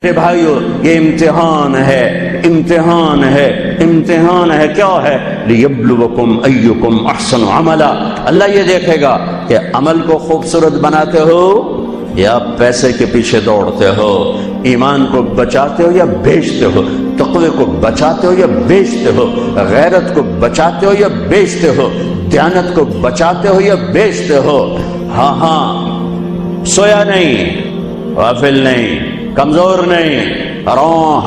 میرے بھائیو یہ امتحان ہے، امتحان ہے، امتحان ہے۔ کیا ہے؟ لیبلوکم ایکم احسن عملا۔ اللہ یہ دیکھے گا کہ عمل کو خوبصورت بناتے ہو یا پیسے کے پیچھے دوڑتے ہو، ایمان کو بچاتے ہو یا بیچتے ہو، تقوی کو بچاتے ہو یا بیچتے ہو، غیرت کو بچاتے ہو یا بیچتے ہو، دیانت کو بچاتے ہو یا بیچتے ہو۔ ہاں سویا نہیں، غافل نہیں، کمزور نہیں،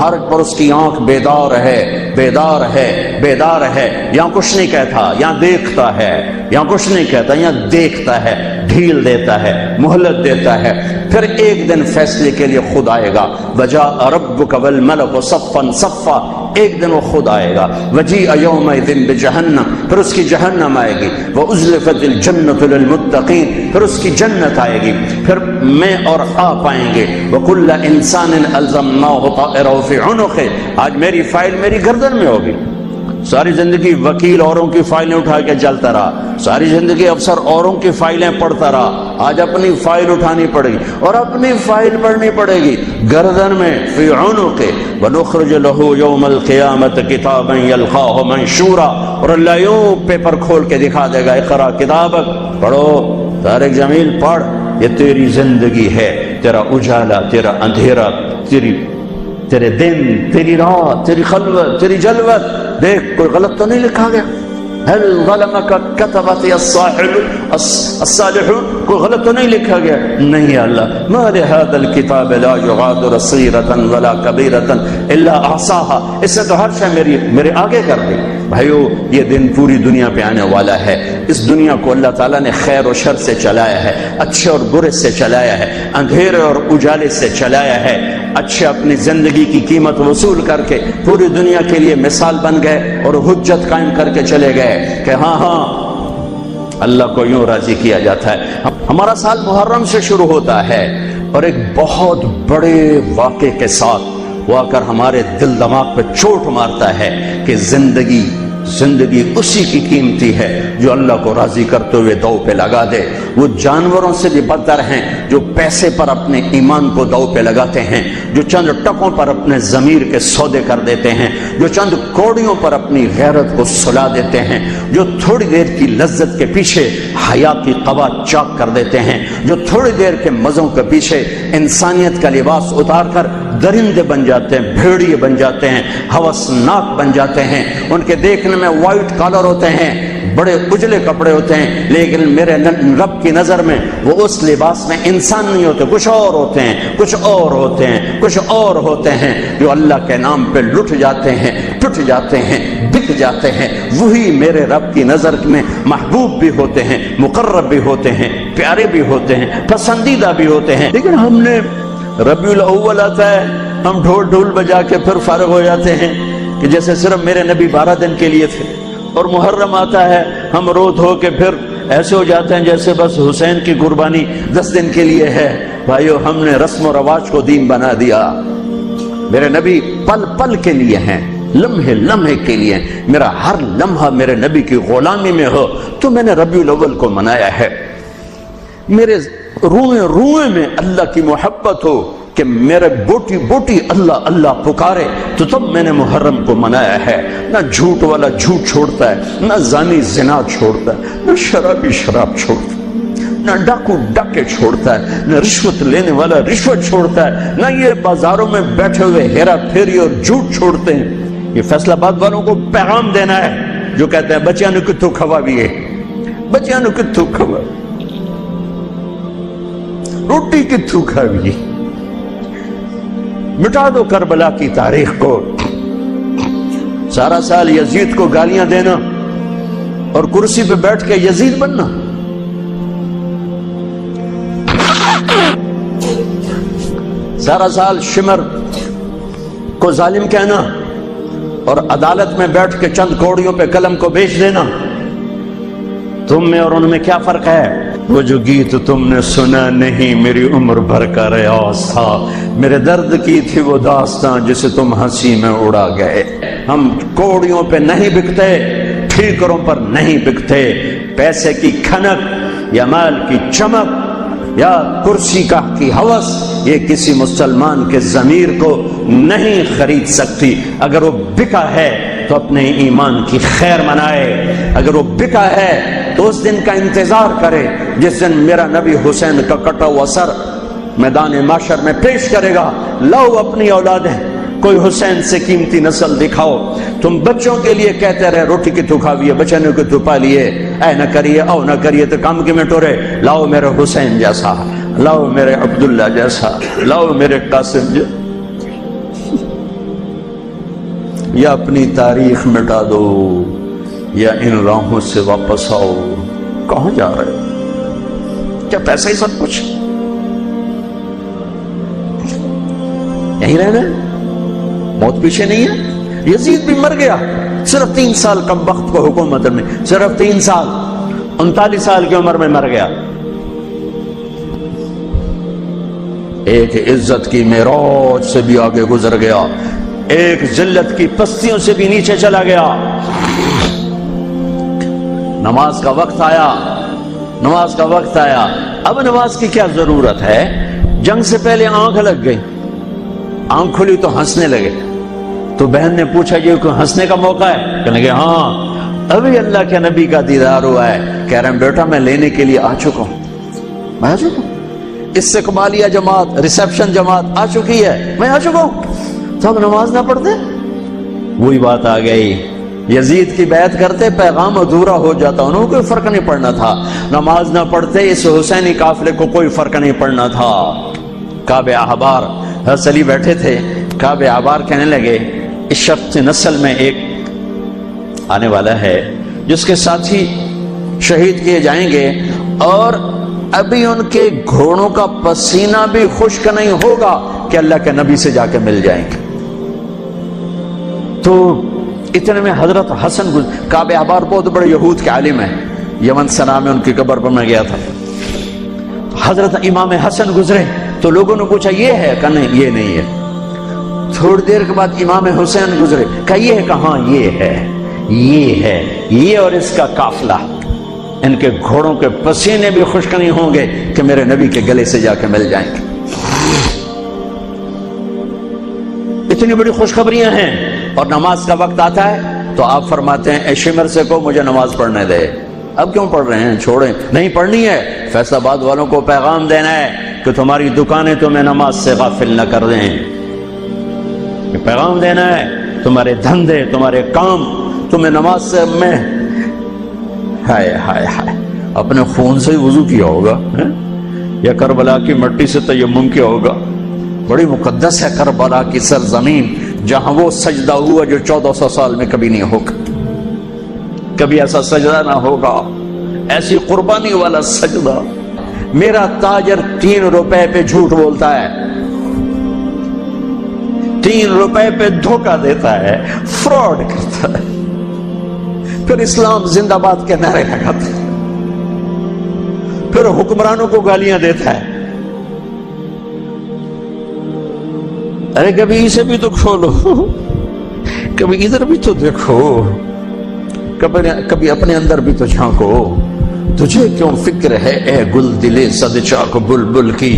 ہر پر اس کی آنکھ بیدار ہے، بیدار ہے، بیدار ہے۔ یہاں کچھ نہیں کہتا، یہاں دیکھتا ہے، یہاں کچھ نہیں کہتا، یہاں دیکھتا ہے، ڈھیل دیتا ہے، مہلت دیتا ہے۔ پھر ایک دن فیصلے کے لیے خود آئے گا۔ وجاء ربک والملک صفا صفا، ایک دن وہ خود آئے گا۔ وجیء یومئذ بجہنم، پھر اس کی جہنم آئے گی۔ وازلفت الجنۃ للمتقین، پھر اس کی جنت آئے گی۔ پھر میں اور آپ آئیں گے۔ وکل انسان الزمناہ طائرہ فی عنقہ، آج میری فائل میری گردن میں ہوگی۔ ساری زندگی وکیل اوروں کی فائلیں اٹھا کے چلتا رہا، ساری زندگی افسر اوروں کی فائلیں پڑھتا رہا، آج اپنی فائل اٹھانی پڑے گی اور اپنی فائل پڑھنی پڑے گی گردن میں، فی عنقہ۔ ونخرج له یوم القیامۃ کتابا یلقاہ منشورا، اور اللہ یوں پیپر کھول کے دکھا دے گا، اقرا کتابک، پڑھو طارق جمیل پڑھ، یہ تیری زندگی ہے، تیرا اجالا، تیرا اندھیرا، تیرے دن، تیری رات، تیری خلوت، تیری جلوت۔ دیکھ کوئی غلط تو نہیں لکھا گیا؟ هل ظلمك كتبت الصالحون، کوئی غلط تو نہیں لکھا گیا؟ نہیں اللہ، ما لهذا الكتاب لا يغادر صغيرة ولا كبيرة الا احصاها، اس نے تو ہر شے میرے آگے کر دی۔ بھائیو یہ دن پوری دنیا پہ آنے والا ہے۔ اس دنیا کو اللہ تعالیٰ نے خیر و شر سے چلایا ہے، اچھے اور برے سے چلایا ہے، اندھیرے اور اجالے سے چلایا ہے۔ اچھے اپنی زندگی کی قیمت وصول کر کے پوری دنیا کے لیے مثال بن گئے اور حجت قائم کر کے چلے گئے کہ ہاں اللہ کو یوں راضی کیا جاتا ہے۔ ہمارا سال محرم سے شروع ہوتا ہے اور ایک بہت بڑے واقعے کے ساتھ وہ آ کر ہمارے دل دماغ پہ چوٹ مارتا ہے کہ زندگی اسی کی قیمتی ہے جو اللہ کو راضی کرتے ہوئے دو پہ لگا دے۔ وہ جانوروں سے بھی بدتر ہیں جو پیسے پر اپنے ایمان کو دو پہ لگاتے ہیں، جو چند ٹکوں پر اپنے ضمیر کے سودے کر دیتے ہیں، جو چند کوڑیوں پر اپنی غیرت کو سلا دیتے ہیں، جو تھوڑی دیر کی لذت کے پیچھے حیا کی قبا چاک کر دیتے ہیں، جو تھوڑی دیر کے مزوں کے پیچھے انسانیت کا لباس اتار کر درندے بن جاتے ہیں، بھیڑیے بن جاتے ہیں، ہوسناک بن جاتے ہیں۔ ان کے دیکھنے میں وائٹ کالر ہوتے ہیں، بڑے اجلے کپڑے ہوتے ہیں، لیکن میرے رب کی نظر میں وہ اس لباس میں انسان نہیں ہوتے، کچھ اور ہوتے ہیں، کچھ اور ہوتے ہیں، کچھ اور ہوتے ہیں، جو اللہ کے نام پہ لٹ جاتے ہیں، ٹوٹ جاتے ہیں، بک جاتے ہیں۔ وہی میرے رب کی نظر میں محبوب بھی ہوتے ہیں، مقرب بھی ہوتے ہیں، پیارے بھی ہوتے ہیں، پسندیدہ بھی ہوتے ہیں۔ لیکن ہم نے ربیع الاول آتا ہے، ہم ڈھول بجا کے پھر فارغ ہو جاتے ہیں کہ جیسے صرف میرے نبی 12 دن کے لیے تھے، اور محرم آتا ہے ہم رو دھو کے پھر ایسے ہو جاتے ہیں جیسے بس حسین کی قربانی 10 دن کے لیے ہے۔ بھائیو ہم نے رسم و رواج کو دین بنا دیا۔ میرے نبی پل پل کے لیے ہیں، لمحے لمحے کے لیے۔ میرا ہر لمحہ میرے نبی کی غلامی میں ہو تو میں نے ربیع الاول کو منایا ہے۔ میرے روئے میں اللہ کی محبت ہو کہ میرے بوٹی بوٹی اللہ اللہ پکارے تو تب میں نے محرم کو منایا ہے۔ نہ جھوٹ والا جھوٹ چھوڑتا ہے، نہ زانی زنا چھوڑتا ہے، نہ شرابی شراب چھوڑتا ہے، نہ ڈاکو ڈاکے چھوڑتا ہے، نہ رشوت لینے والا رشوت چھوڑتا ہے، نہ یہ بازاروں میں بیٹھے ہوئے ہیرا پھیری اور جھوٹ چھوڑتے ہیں۔ یہ فیصلہ آباد والوں کو پیغام دینا ہے جو کہتے ہیں بچیاں نو کتھوں کھوا بھی ہے، بچیاں نو کتھوں کھوا، روٹی کتھوں کھاوی، مٹا دو کربلا کی تاریخ کو۔ سارا سال یزید کو گالیاں دینا اور کرسی پہ بیٹھ کے یزید بننا، سارا سال شمر کو ظالم کہنا اور عدالت میں بیٹھ کے چند کوڑیوں پہ قلم کو بیچ دینا۔ تم میں اور ان میں کیا فرق ہے؟ وہ جو گیت تم نے سنا نہیں میری عمر بھر کا ریاض تھا، میرے درد کی تھی وہ داستان جسے تم ہنسی میں اڑا گئے۔ ہم کوڑیوں پہ نہیں بکتے، ٹھیکروں پر نہیں بکتے۔ پیسے کی کھنک یا مال کی چمک یا کرسی کا کی ہوس یہ کسی مسلمان کے ضمیر کو نہیں خرید سکتی. اگر وہ بکا ہے تو اپنے ایمان کی خیر منائے، اگر وہ بکا ہے تو اس دن کا انتظار کرے جس دن میرا نبی حسین کا کٹا ہوا سر میدان معاشر میں پیش کرے گا. لاؤ اپنی اولادیں، کوئی حسین سے قیمتی نسل دکھاؤ. تم بچوں کے لیے کہتے رہے روٹی کی تو کھاویے، بچنوں کی تو پالیے، اے نہ کریے او نہ کریے تو کام کی میں ٹورے. لاؤ میرے حسین جیسا، لاؤ میرے عبداللہ جیسا، لاؤ میرے قاسم جیسا. یا اپنی تاریخ مٹا دو یا ان راہوں سے واپس آؤ. کہاں جا رہے ہو؟ کیا پیسہ ہی سب کچھ؟ یہیں رہنا ہے؟ موت پیچھے نہیں ہے؟ یزید بھی مر گیا صرف 3 سال کم وقت کو حکومت میں، صرف 3 سال، 39 سال کی عمر میں مر گیا. ایک عزت کی معراج سے بھی آگے گزر گیا، ایک ذلت کی پستیوں سے بھی نیچے چلا گیا. نماز کا وقت آیا، نماز کا وقت آیا. اب نماز کی کیا ضرورت ہے؟ جنگ سے پہلے آنکھ لگ گئی، آنکھ کھلی تو ہنسنے لگے. تو بہن نے پوچھا یہ کوئی ہنسنے کا موقع ہے؟ کہنے لگے ہاں ابھی اللہ کے نبی کا دیدار ہوا ہے. کہہ رہے ہیں بیٹا میں لینے کے لیے آ چکا ہوں، میں آ چکا ہوں. استقبالیہ جماعت، ریسیپشن جماعت آ چکی ہے، میں آ چکا ہوں. تو اب نماز نہ پڑھتے؟ وہی بات آ گئی. یزید کی بیعت کرتے پیغام ادھورا ہو جاتا، انہوں کو کوئی فرق نہیں پڑنا تھا. نماز نہ پڑھتے اس حسینی قافلے کو کوئی فرق نہیں پڑنا تھا. کعب احبار حضرت علی بیٹھے تھے، کعب احبار کہنے لگے اس شخص نسل میں ایک آنے والا ہے جس کے ساتھی شہید کیے جائیں گے اور ابھی ان کے گھوڑوں کا پسینہ بھی خشک نہیں ہوگا کہ اللہ کے نبی سے جا کے مل جائیں گے. تو اتنے میں حضرت حسن کعب احبار بہت بڑے یہود کے عالم ہیں، یمن سنا میں ان کی قبر پر میں گیا تھا. حضرت امام حسن گزرے تو لوگوں نے پوچھا یہ ہے؟ کہا نہیں یہ نہیں ہے. تھوڑی دیر کے بعد امام حسین گزرے، کہا یہ ہے؟ کہاں یہ ہے، یہ ہے، یہ اور اس کا قافلہ، ان کے گھوڑوں کے پسینے بھی خشک نہیں ہوں گے کہ میرے نبی کے گلے سے جا کے مل جائیں گے. اتنی بڑی خوشخبریاں ہیں. اور نماز کا وقت آتا ہے تو آپ فرماتے ہیں اے شمر سے کو مجھے نماز پڑھنے دے. اب کیوں پڑھ رہے ہیں؟ چھوڑیں، نہیں پڑھنی ہے. فیصل آباد والوں کو پیغام دینا ہے کہ تمہاری دکانیں تمہیں نماز سے غافل نہ کر دیں. یہ پیغام دینا ہے، تمہارے دھندے، تمہارے کام تمہیں نماز سے میں ہائے ہائے ہائے اپنے خون سے ہی وضو کیا ہوگا یا کربلا کی مٹی سے تیمم کیا ہوگا. بڑی مقدس ہے کربلا کی سرزمین جہاں وہ سجدہ ہوا جو 1400 سال میں کبھی نہیں ہوگا. کبھی ایسا سجدہ نہ ہوگا، ایسی قربانی والا سجدہ. میرا تاجر 3 روپے پہ جھوٹ بولتا ہے، 3 روپے پہ دھوکہ دیتا ہے، فراڈ کرتا ہے، پھر اسلام زندہ باد کے نعرے لگاتا ہے، پھر حکمرانوں کو گالیاں دیتا ہے. ارے کبھی اسے بھی تو کھولو، کبھی ادھر بھی تو دیکھو، کبھی اپنے اندر بھی تو جھانکو. تجھے کیوں فکر ہے اے گل دلے صد چاک بلبل کی،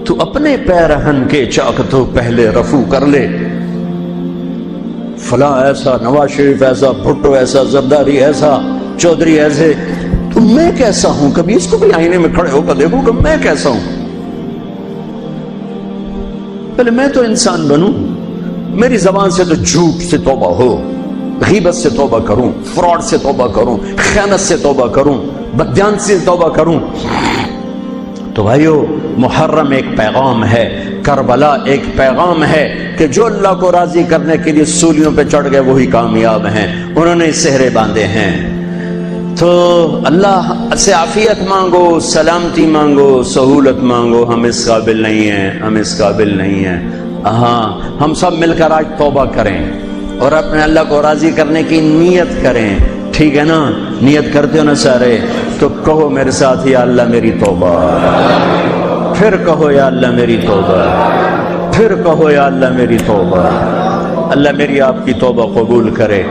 تو اپنے پیرہن کے چاک تو پہلے رفو کر لے. فلاں ایسا، نواز شریف ایسا، بھٹو ایسا، زرداری ایسا، چودھری ایسے، تو میں کیسا ہوں؟ کبھی اس کو بھی آئینے میں کھڑے ہو کر دیکھو کہ میں کیسا ہوں. پہلے میں تو انسان بنوں. میری زبان سے تو جھوٹ سے توبہ ہو، غیبت سے توبہ کروں، فراڈ سے توبہ کروں، خیانت سے توبہ کروں، بددیانتی سے توبہ کروں. تو بھائیو محرم ایک پیغام ہے، کربلا ایک پیغام ہے کہ جو اللہ کو راضی کرنے کے لیے سولیوں پہ چڑھ گئے وہی کامیاب ہیں. انہوں نے سہرے باندھے ہیں. تو اللہ سے عافیت مانگو، سلامتی مانگو، سہولت مانگو. ہم اس قابل نہیں ہیں، ہم اس قابل نہیں ہیں. ہاں ہم سب مل کر آج توبہ کریں اور اپنے اللہ کو راضی کرنے کی نیت کریں. ٹھیک ہے نا؟ نیت کرتے ہو نا سارے؟ تو کہو میرے ساتھ یا اللہ میری توبہ، پھر کہو یا اللہ میری توبہ، پھر کہو یا اللہ میری توبہ. اللہ میری آپ کی توبہ قبول کرے.